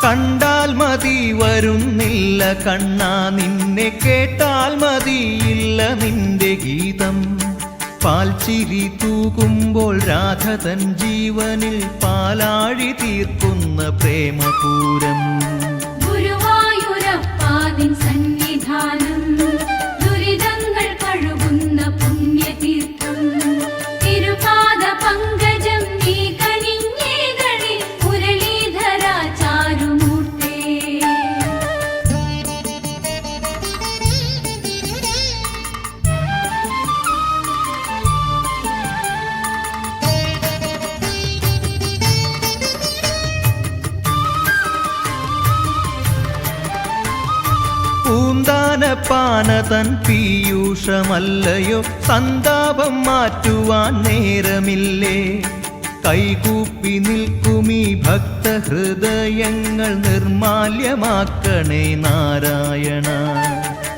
കണ്ടാൽ മതി വരുന്നില്ല കണ്ണാ നിന്നെ കേട്ടാൽ മതിയില്ല നിന്റെ ഗീതം പാൽച്ചിരി തൂകുമ്പോൾ രാധ തൻ ജീവനിൽ പാലാഴി തീർക്കുന്ന പ്രേമപൂരം ഗുരുവായൂരപ്പാ നിൻ സന്നിധാനം ദുരിതങ്ങൾ കഴുകുന്ന പുണ്യതീർത്ഥം തിരുപാദ പങ്കജം നീ കനിഞ്ഞേകളി മുരളീധര ചാരുമൂർത്തേ പൂന്താനപ്പാന തൻ പീയൂഷമല്ലയോ സന്താപം മാറ്റുവാൻ നേരമില്ലേ കൈകൂപ്പി നിൽക്കുമീ ഭക്തഹൃദയങ്ങൾ നിർമാല്യമാക്കണേ നാരായണ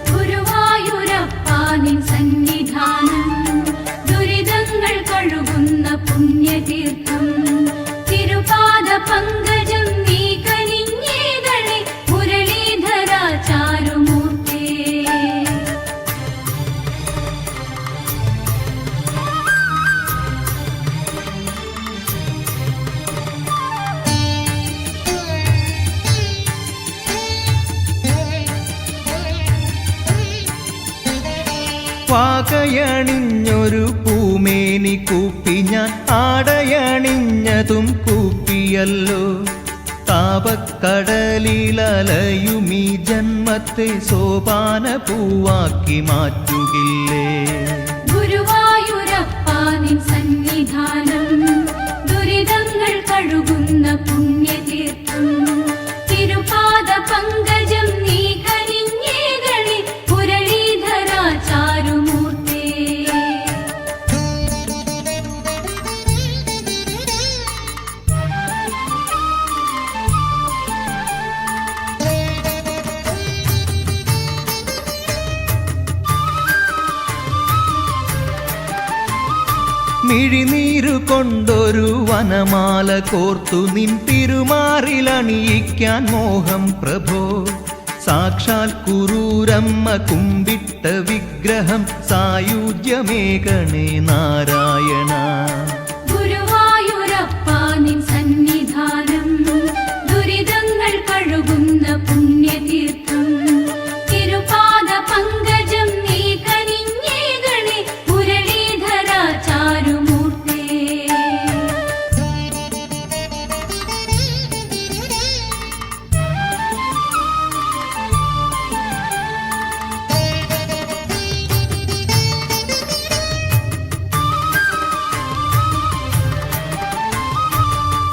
ഗുരുവായൂരപ്പാ നിൻ സന്നിധാനം ദുരിതങ്ങൾ കഴുകുന്ന പുണ്യതീർത്ഥം തിരുപാദ പങ്കജം നീ കനിഞ്ഞേകളി മുരളീധര ചാരുമൂർത്തേ പാകയണിഞ്ഞൊരു പൂമേനി കൂപ്പി ഞാൻ ആടയണിഞ്ഞതും കൂപ്പിയല്ലോ താപക്കടലിലലയുമീ ജന്മത്തെ സോപാന പൂവാക്കി മാറ്റുകില്ലേ ഗുരുവായൂരപ്പാ നിൻ സന്നിധാനം ദുരിതങ്ങൾ കഴുകുന്ന പുണ്യതീർത്ഥം തിരുപാദ പങ്കജം നീ കനിഞ്ഞേകളി മുരളീധര ചാരുമൂർത്തേ മിഴിനീരു കൊണ്ടൊരു വനമാല കോർത്തു നിൻ തിരുമാറിലണിയിക്കാൻ മോഹം പ്രഭോ സാക്ഷാൽ കുറൂരമ്മ കുമ്പിട്ട വിഗ്രഹം സായുജ്യമേകണേ നാരായണ ഗുരുവായൂരപ്പാ നിൻ സന്നിധാനം ദുരിതങ്ങൾ കഴുകുന്ന പുണ്യതീർത്ഥം തിരുപാദ പങ്കജം നീ കനിഞ്ഞേകളി മുരളീധര ചാരുമൂർത്തേ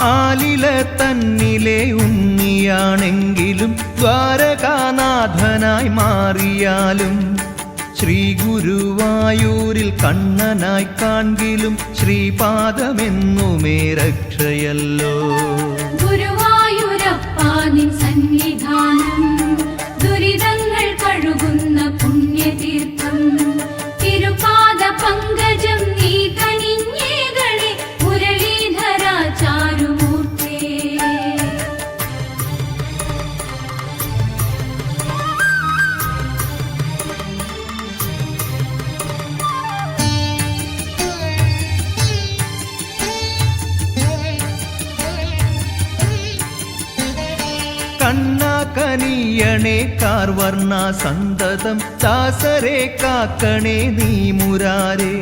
ആലില തന്നിലെ ഉണ്ണിയാണെങ്കിലും ദ്വാരകാനാഥനായി മാറിയാലും ശ്രീ ഗുരുവായൂരിൽ കണ്ണനായി കാൺകിലും ശ്രീപാദമെന്നുമേ രക്ഷയല്ലോ ഗുരുവായൂരപ്പാ നിൻ സന്നിധാനം ദുരിതങ്ങൾ കഴുകുന്ന പുണ്യതീർത്ഥം തിരുപാദ പങ്കജം നീ കനിഞ്ഞേകളി മുരളീധര ചാരുമൂർത്തേ കണ്ണാക്കനിയണേ കാർവർണ സന്തതം ദാസരെ കാക്കണേ നീ മുരാരേ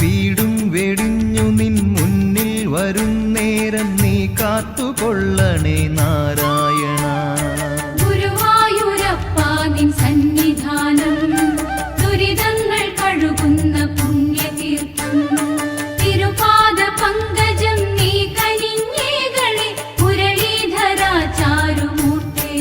വീടും വെടിഞ്ഞു നിൻ മുന്നിൽ വരുന്നേരം നീ കാത്തുകൊള്ളണേ നാരായണ ഗുരുവായൂരപ്പാ നിൻ സന്നിധാനം ദുരിതങ്ങൾ കഴുകുന്ന പുണ്യതീർത്ഥം തിരുപാദ പങ്കജം നീ കനിഞ്ഞേകളി മുരളീധര ചാരുമൂർത്തേ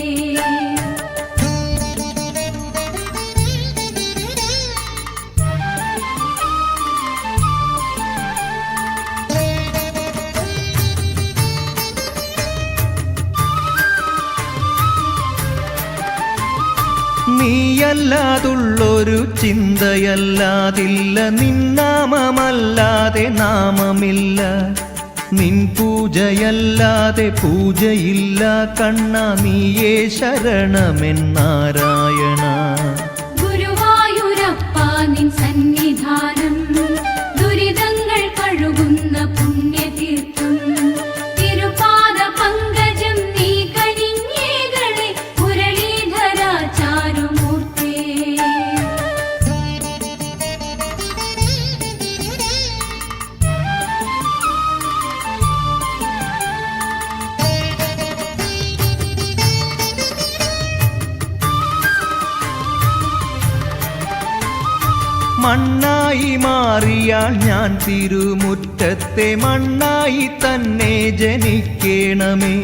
നീയല്ലാതുള്ളൊരു ചിന്തയല്ലാതില്ല നിന്നാമമല്ലാതെ നാമമില്ല നിൻ പൂജയല്ലാതെ പൂജയില്ല കണ്ണ നീയേ ശരണമെന്നാരായണ ഗുരുവായൂരപ്പ നിൻ സന്നിധാനം ദുരിതങ്ങൾ കഴുകുന്ന പുണ്യതീർത്ഥം തിരുപാദ പങ്കജം നീ കനിഞ്ഞേകളെ മുരളീധര ചാരുമൂർത്തേ മണ്ണായി മാറിയാൽ ഞാൻ തിരുമുറ്റത്തെ മണ്ണായി തന്നെ ജനിക്കേണമേ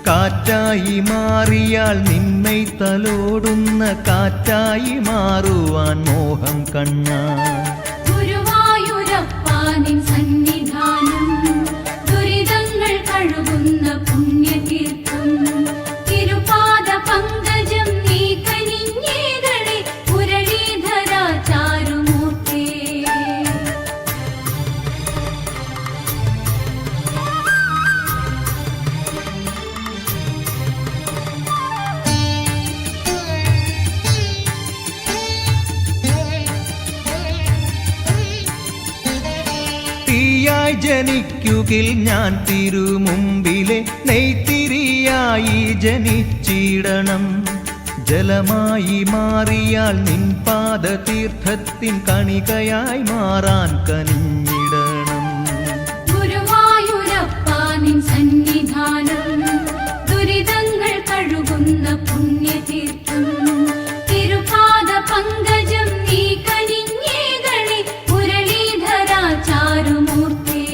കാറ്റായി മാറിയാൽ നിന്നെ തലോടുന്ന കാറ്റായി മാറുവാൻ മോഹം കണ്ണ ഗുരുവായൂരപ്പ നിൻ സന്നിധാനം ദുരിതങ്ങൾ കഴുകുന്ന പുണ്യതീർത്ഥം തിരുപാദ പങ്കജം നീ കനിഞ്ഞേകളെ മുരളീധര ചാരുമൂർത്തേ തീയായി ജനിക്കുകിൽ ഞാൻ തിരുമുമ്പിലെ നെയ്ത്തിരിയായി ജനിച്ചിടണം ജലമായി മാറിയാൽ നിൻ പാദതീർത്ഥത്തിൻ കണികയായി മാറാൻ കനിഞ്ഞിടണം ഗുരുവായൂരപ്പ നിൻ സന്നിധാനം ദുരിതങ്ങൾ കഴുകുന്ന പുണ്യതീർത്ഥം തിരുപാദ പങ്കജം നീ കനിഞ്ഞേകളെ മുരളീധര ചാരുമൂർത്തേ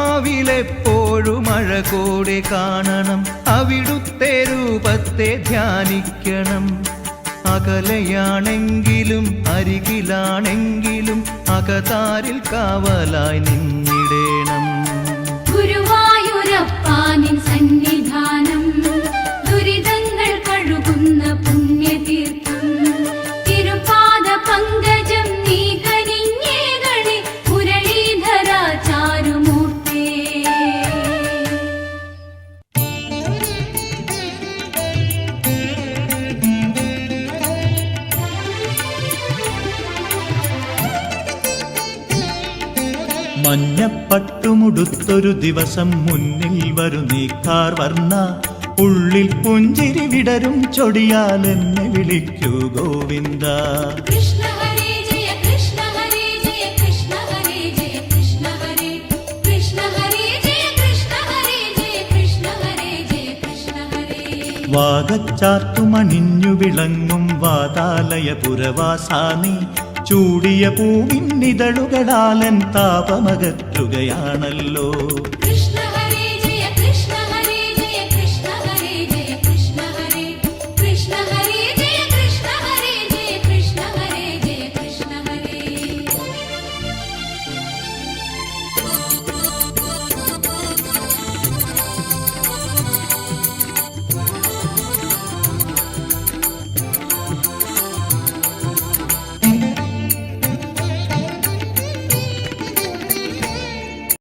ആത്മാവിലെപ്പോഴും അഴകോടെ കാണണം അവിടുത്തെ രൂപത്തെ ധ്യാനിക്കണം അകലെയാണെങ്കിലും അരികിലാണെങ്കിലും അകതാരിൽ കാവലായി നിന്നിടേണം ഗുരുവായൂരപ്പ നിൻ സന്നിധാനം ദുരിതങ്ങൾ കഴുകുന്ന പുണ്യതീർത്ഥം തിരുപാദ പങ്കജം നീ കനിഞ്ഞേകളെ മുരളീധര ചാരുമൂർത്തേ മഞ്ഞപ്പട്ടുമുടുത്തൊരു ദിവസം മുന്നിൽ വരു നീക്കാർ വർണ്ണ ഉള്ളിൽ പുഞ്ചിരി വിടരും ചൊടിയാൽ എന്നെ വിളിക്കൂ ഗോവിന്ദ കൃഷ്ണ ഹരേ ജയ കൃഷ്ണ ഹരേ ജയ കൃഷ്ണ ഹരേ ജയ കൃഷ്ണ ഹരേ കൃഷ്ണ ഹരേ ജയ കൃഷ്ണ ഹരേ ജയ കൃഷ്ണ ഹരേ ജയ കൃഷ്ണ ഹരേ വാഗച്ചാത്തുമണിഞ്ഞു വിളങ്ങും വാതാലയ പുരവാസാനി ചൂടിയ പൂവിന്നിതളുകളാലൻ താപമകറ്റുകയാണല്ലോ കൃഷ്ണ ഹരേ ജയ കൃഷ്ണ ഹരേ